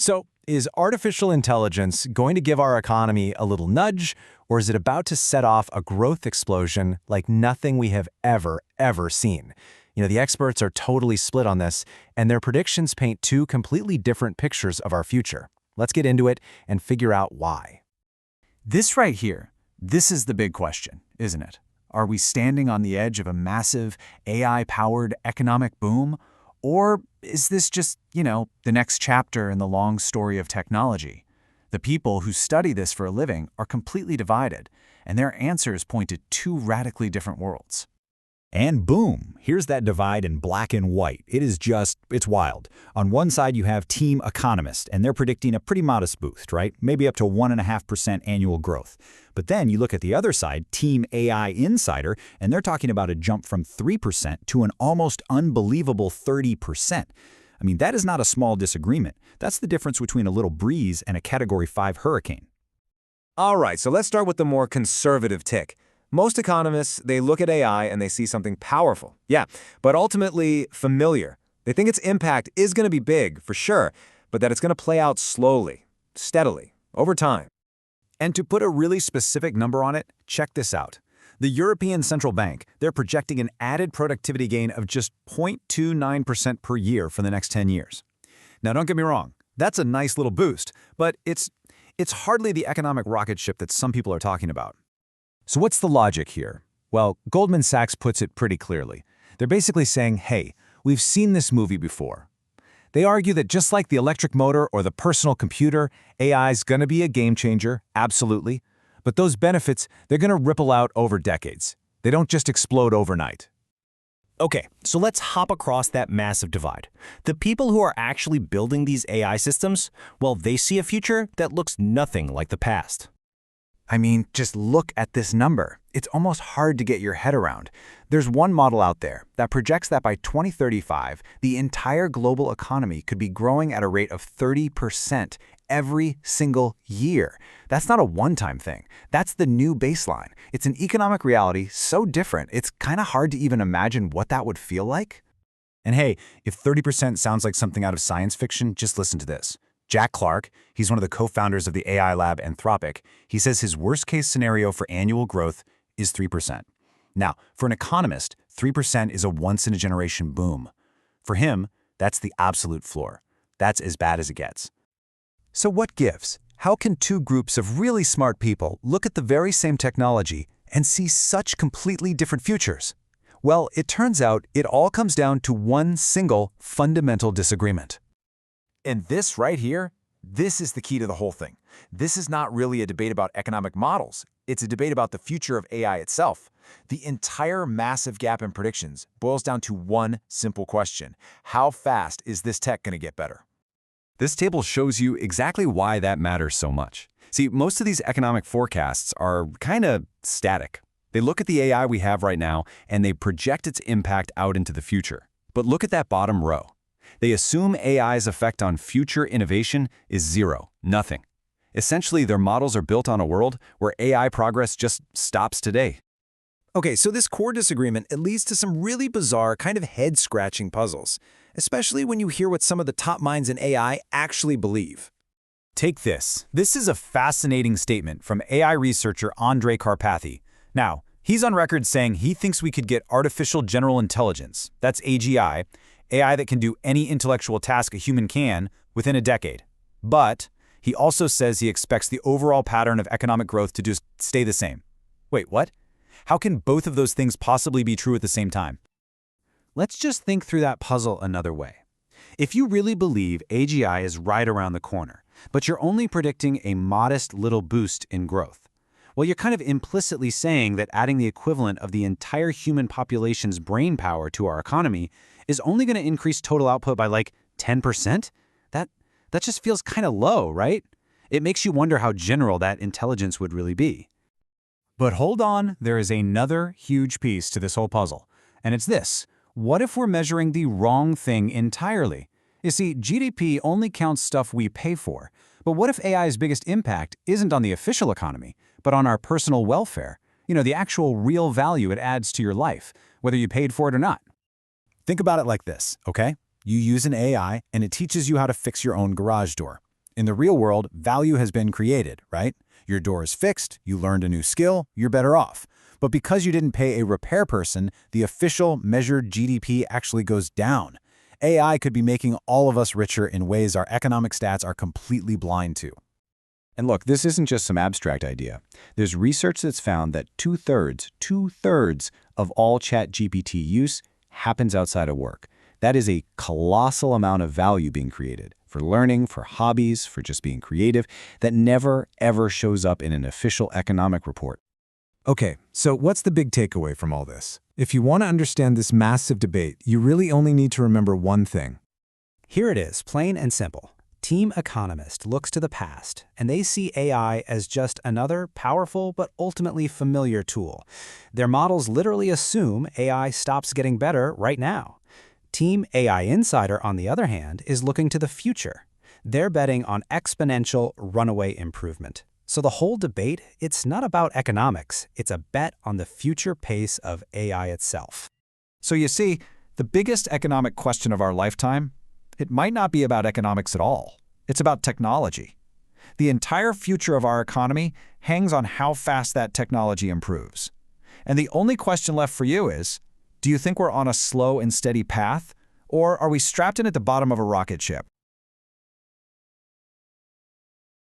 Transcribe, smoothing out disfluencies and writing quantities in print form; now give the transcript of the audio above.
So, is artificial intelligence going to give our economy a little nudge, or is it about to set off a growth explosion like nothing we have ever seen? The experts are totally split on this, and their predictions paint two completely different pictures of our future. Let's get into it and figure out why. This right here, this is the big question, isn't it? Are we standing on the edge of a massive AI-powered economic boom? Or is this just, the next chapter in the long story of technology? The people who study this for a living are completely divided, and their answers point to two radically different worlds. And boom, here's that divide in black and white. It's wild. On one side, you have Team Economist, and they're predicting a pretty modest boost, right? Maybe up to 1.5% annual growth. But then you look at the other side, Team AI Insider, and they're talking about a jump from 3% to an almost unbelievable 30%. I mean, that is not a small disagreement. That's the difference between a little breeze and a Category 5 hurricane. All right, so let's start with the more conservative take. Most economists, they look at AI and they see something powerful. Yeah, but ultimately familiar. They think its impact is going to be big, for sure, but that it's going to play out slowly, steadily, over time. And to put a really specific number on it, check this out. The European Central Bank, they're projecting an added productivity gain of just 0.29% per year for the next 10 years. Now, don't get me wrong, that's a nice little boost, but it's hardly the economic rocket ship that some people are talking about. So what's the logic here? Well, Goldman Sachs puts it pretty clearly. They're basically saying, hey, we've seen this movie before. They argue that just like the electric motor or the personal computer, AI is going to be a game changer, absolutely. But those benefits, they're going to ripple out over decades. They don't just explode overnight. Okay, so let's hop across that massive divide. The people who are actually building these AI systems, well, they see a future that looks nothing like the past. I mean, just look at this number. It's almost hard to get your head around. There's one model out there that projects that by 2035, the entire global economy could be growing at a rate of 30% every single year. That's not a one-time thing. That's the new baseline. It's an economic reality so different, it's kind of hard to even imagine what that would feel like. And hey, if 30% sounds like something out of science fiction, just listen to this. Jack Clark, he's one of the co-founders of the AI lab Anthropic, he says his worst-case scenario for annual growth is 3%. Now, for an economist, 3% is a once-in-a-generation boom. For him, that's the absolute floor. That's as bad as it gets. So what gives? How can two groups of really smart people look at the very same technology and see such completely different futures? Well, it turns out it all comes down to one single fundamental disagreement. And this right here, this is the key to the whole thing. This is not really a debate about economic models. It's a debate about the future of AI itself. The entire massive gap in predictions boils down to one simple question. How fast is this tech going to get better? This table shows you exactly why that matters so much. See, most of these economic forecasts are kind of static. They look at the AI we have right now and they project its impact out into the future. But look at that bottom row. They assume AI's effect on future innovation is zero, nothing. Essentially, their models are built on a world where AI progress just stops today. Okay, so this core disagreement, it leads to some really bizarre, kind of head-scratching puzzles, especially when you hear what some of the top minds in AI actually believe. Take this. This is a fascinating statement from AI researcher Andrej Karpathy. Now, he's on record saying he thinks we could get artificial general intelligence, that's AGI, AI that can do any intellectual task a human can, within a decade. But he also says he expects the overall pattern of economic growth to just stay the same. Wait, what? How can both of those things possibly be true at the same time? Let's just think through that puzzle another way. If you really believe AGI is right around the corner, but you're only predicting a modest little boost in growth, well, you're kind of implicitly saying that adding the equivalent of the entire human population's brain power to our economy is only going to increase total output by like 10%? That just feels kind of low, right? It makes you wonder how general that intelligence would really be. But hold on, there is another huge piece to this whole puzzle, and it's this. What if we're measuring the wrong thing entirely? You see, GDP only counts stuff we pay for, but what if AI's biggest impact isn't on the official economy, but on our personal welfare? The actual real value it adds to your life, whether you paid for it or not. Think about it like this, okay? You use an AI and it teaches you how to fix your own garage door. In the real world, value has been created, right? Your door is fixed, you learned a new skill, you're better off. But because you didn't pay a repair person, the official measured GDP actually goes down. AI could be making all of us richer in ways our economic stats are completely blind to. And look, this isn't just some abstract idea. There's research that's found that two-thirds of all ChatGPT use happens outside of work. That is a colossal amount of value being created for learning, for hobbies, for just being creative, that never, ever shows up in an official economic report. Okay, so what's the big takeaway from all this? If you want to understand this massive debate, you really only need to remember one thing. Here it is, plain and simple. Team Economist looks to the past, and they see AI as just another powerful but ultimately familiar tool. Their models literally assume AI stops getting better right now. Team AI Insider, on the other hand, is looking to the future. They're betting on exponential runaway improvement. So the whole debate, it's not about economics. It's a bet on the future pace of AI itself. So you see, the biggest economic question of our lifetime, it might not be about economics at all. It's about technology. The entire future of our economy hangs on how fast that technology improves. And the only question left for you is, do you think we're on a slow and steady path, or are we strapped in at the bottom of a rocket ship?